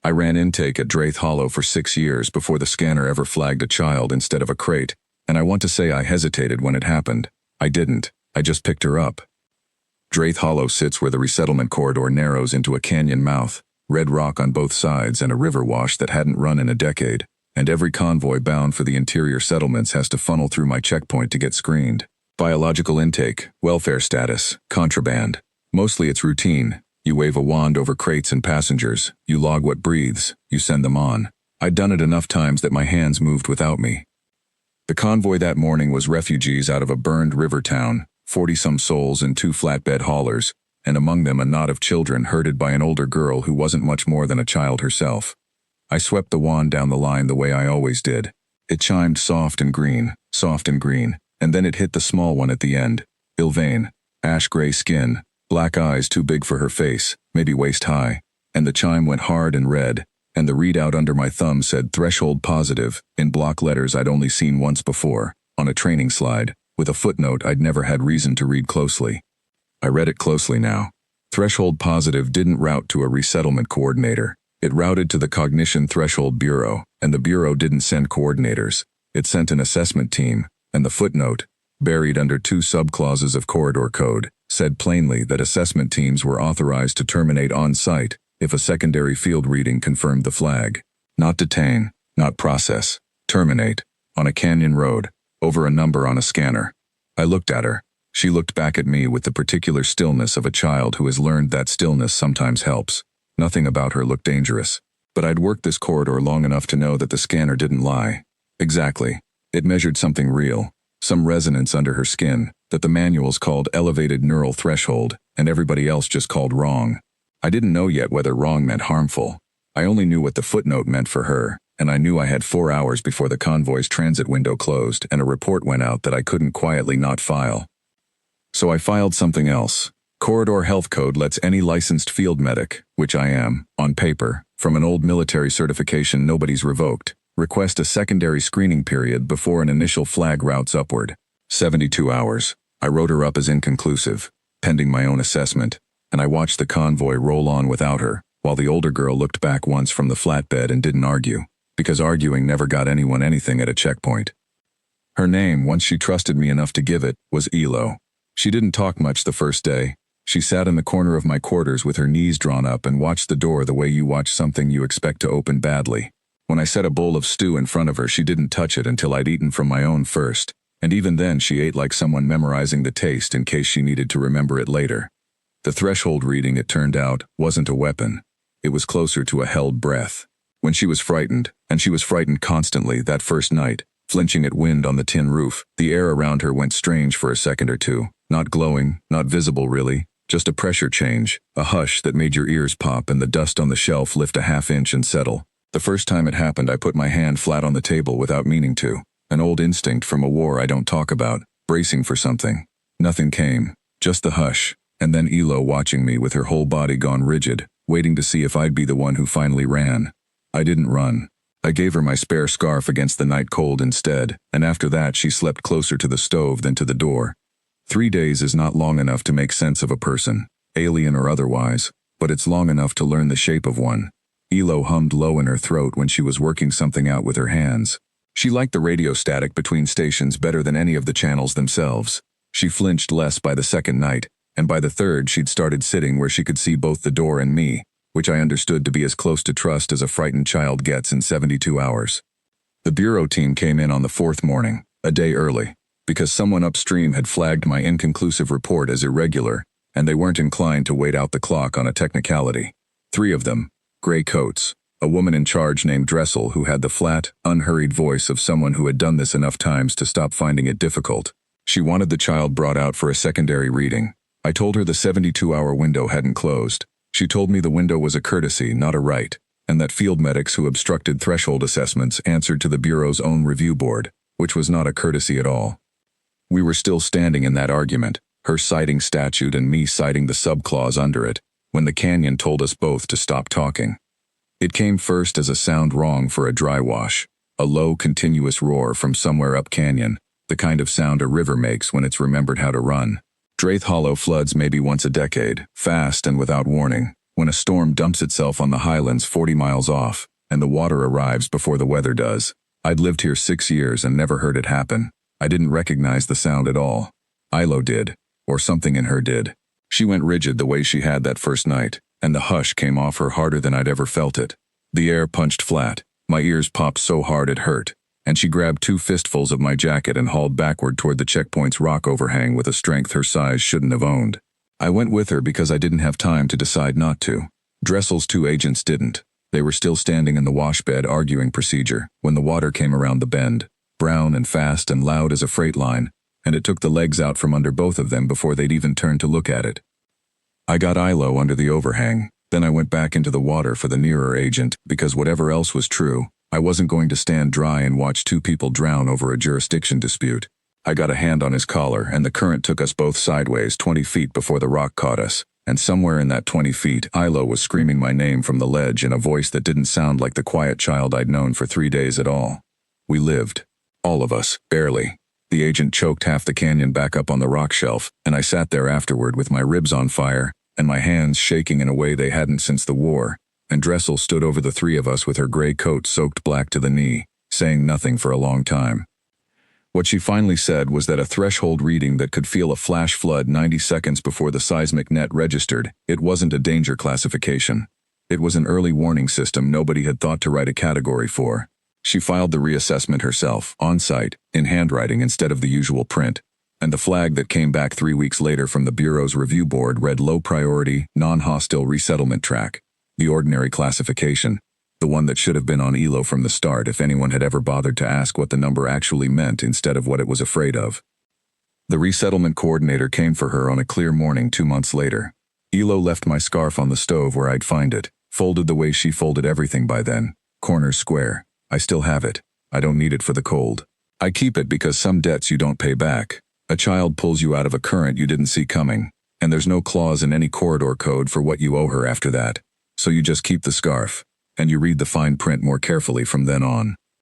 I ran intake at Draith Hollow for 6 years before the scanner ever flagged a child instead of a crate, and I want to say I hesitated when it happened. I didn't. I just picked her up. Draith Hollow sits where the resettlement corridor narrows into a canyon mouth, red rock on both sides and a river wash that hadn't run in a decade, and every convoy bound for the interior settlements has to funnel through my checkpoint to get screened. Biological intake, welfare status, contraband. Mostly it's routine. You wave a wand over crates and passengers, you log what breathes, you send them on. I'd done it enough times that my hands moved without me. The convoy that morning was refugees out of a burned river town, 40-some souls and 2 flatbed haulers, and among them a knot of children herded by an older girl who wasn't much more than a child herself. I swept the wand down the line the way I always did. It chimed soft and green, and then it hit the small one at the end. Ilvain, ash-gray skin, black eyes too big for her face, maybe waist-high, and the chime went hard and red, and the readout under my thumb said threshold positive, in block letters I'd only seen once before, on a training slide, with a footnote I'd never had reason to read closely. I read it closely now. Threshold positive didn't route to a resettlement coordinator. It routed to the Cognition Threshold Bureau, and the Bureau didn't send coordinators. It sent an assessment team, and the footnote, buried under 2 subclauses of corridor code, said plainly that assessment teams were authorized to terminate on-site if a secondary field reading confirmed the flag. Not detain, not process, terminate, on a canyon road, over a number on a scanner. I looked at her. She looked back at me with the particular stillness of a child who has learned that stillness sometimes helps. Nothing about her looked dangerous. But I'd worked this corridor long enough to know that the scanner didn't lie. Exactly. It measured something real, some resonance under her skin, that the manuals called elevated neural threshold, and everybody else just called wrong. I didn't know yet whether wrong meant harmful. I only knew what the footnote meant for her, and I knew I had 4 hours before the convoy's transit window closed and a report went out that I couldn't quietly not file. So I filed something else. Corridor Health Code lets any licensed field medic, which I am, on paper, from an old military certification nobody's revoked, request a secondary screening period before an initial flag routes upward. 72 hours. I wrote her up as inconclusive, pending my own assessment, and I watched the convoy roll on without her, while the older girl looked back once from the flatbed and didn't argue, because arguing never got anyone anything at a checkpoint. Her name, once she trusted me enough to give it, was Elo. She didn't talk much the first day. She sat in the corner of my quarters with her knees drawn up and watched the door the way you watch something you expect to open badly. When I set a bowl of stew in front of her, she didn't touch it until I'd eaten from my own first, and even then she ate like someone memorizing the taste in case she needed to remember it later. The threshold reading, it turned out, wasn't a weapon. It was closer to a held breath. When she was frightened, and she was frightened constantly that first night, flinching at wind on the tin roof, the air around her went strange for a second or two, not glowing, not visible really, just a pressure change, a hush that made your ears pop and the dust on the shelf lift a half-inch and settle. The first time it happened, I put my hand flat on the table without meaning to, an old instinct from a war I don't talk about, bracing for something. Nothing came, just the hush, and then Elo watching me with her whole body gone rigid, waiting to see if I'd be the one who finally ran. I didn't run. I gave her my spare scarf against the night cold instead, and after that she slept closer to the stove than to the door. 3 days is not long enough to make sense of a person, alien or otherwise, but it's long enough to learn the shape of one. Elo hummed low in her throat when she was working something out with her hands. She liked the radio static between stations better than any of the channels themselves. She flinched less by the second night, and by the third she'd started sitting where she could see both the door and me, which I understood to be as close to trust as a frightened child gets in 72 hours. The bureau team came in on the 4th morning, a day early, because someone upstream had flagged my inconclusive report as irregular, and they weren't inclined to wait out the clock on a technicality. 3 of them, gray coats, a woman in charge named Dressel who had the flat, unhurried voice of someone who had done this enough times to stop finding it difficult. She wanted the child brought out for a secondary reading. I told her the 72-hour window hadn't closed. She told me the window was a courtesy, not a right, and that field medics who obstructed threshold assessments answered to the Bureau's own review board, which was not a courtesy at all. We were still standing in that argument, her citing statute and me citing the subclause under it, when the canyon told us both to stop talking. It came first as a sound wrong for a dry wash, a low, continuous roar from somewhere up canyon, the kind of sound a river makes when it's remembered how to run. Draith Hollow floods maybe once a decade, fast and without warning, When a storm dumps itself on the highlands 40 miles off, and the water arrives before the weather does. I'd lived here 6 years and never heard it happen. I didn't recognize the sound at all. Ilo did, or something in her did. She went rigid the way she had that first night, and the hush came off her harder than I'd ever felt it. The air punched flat, my ears popped so hard it hurt, and she grabbed 2 fistfuls of my jacket and hauled backward toward the checkpoint's rock overhang with a strength her size shouldn't have owned. I went with her because I didn't have time to decide not to. Dressel's 2 agents didn't. They were still standing in the washbed arguing procedure when the water came around the bend, brown and fast and loud as a freight line, and it took the legs out from under both of them before they'd even turned to look at it. I got Ilo under the overhang, then I went back into the water for the nearer agent because whatever else was true, I wasn't going to stand dry and watch 2 people drown over a jurisdiction dispute. I got a hand on his collar and the current took us both sideways 20 feet before the rock caught us, and somewhere in that 20 feet, Ilo was screaming my name from the ledge in a voice that didn't sound like the quiet child I'd known for 3 days at all. We lived. All of us, barely. The agent choked half the canyon back up on the rock shelf, and I sat there afterward with my ribs on fire, and my hands shaking in a way they hadn't since the war, and Dressel stood over the 3 of us with her gray coat soaked black to the knee, saying nothing for a long time. What she finally said was that a threshold reading that could feel a flash flood 90 seconds before the seismic net registered, it wasn't a danger classification. It was an early warning system nobody had thought to write a category for. She filed the reassessment herself, on-site, in handwriting instead of the usual print, and the flag that came back 3 weeks later from the Bureau's review board read low priority, non-hostile resettlement track, the ordinary classification, the one that should have been on Ilo from the start if anyone had ever bothered to ask what the number actually meant instead of what it was afraid of. The resettlement coordinator came for her on a clear morning 2 months later. Ilo left my scarf on the stove where I'd find it, folded the way she folded everything by then, corners square. I still have it. I don't need it for the cold. I keep it because some debts you don't pay back. A child pulls you out of a current you didn't see coming, and there's no clause in any corridor code for what you owe her after that. So you just keep the scarf, and you read the fine print more carefully from then on.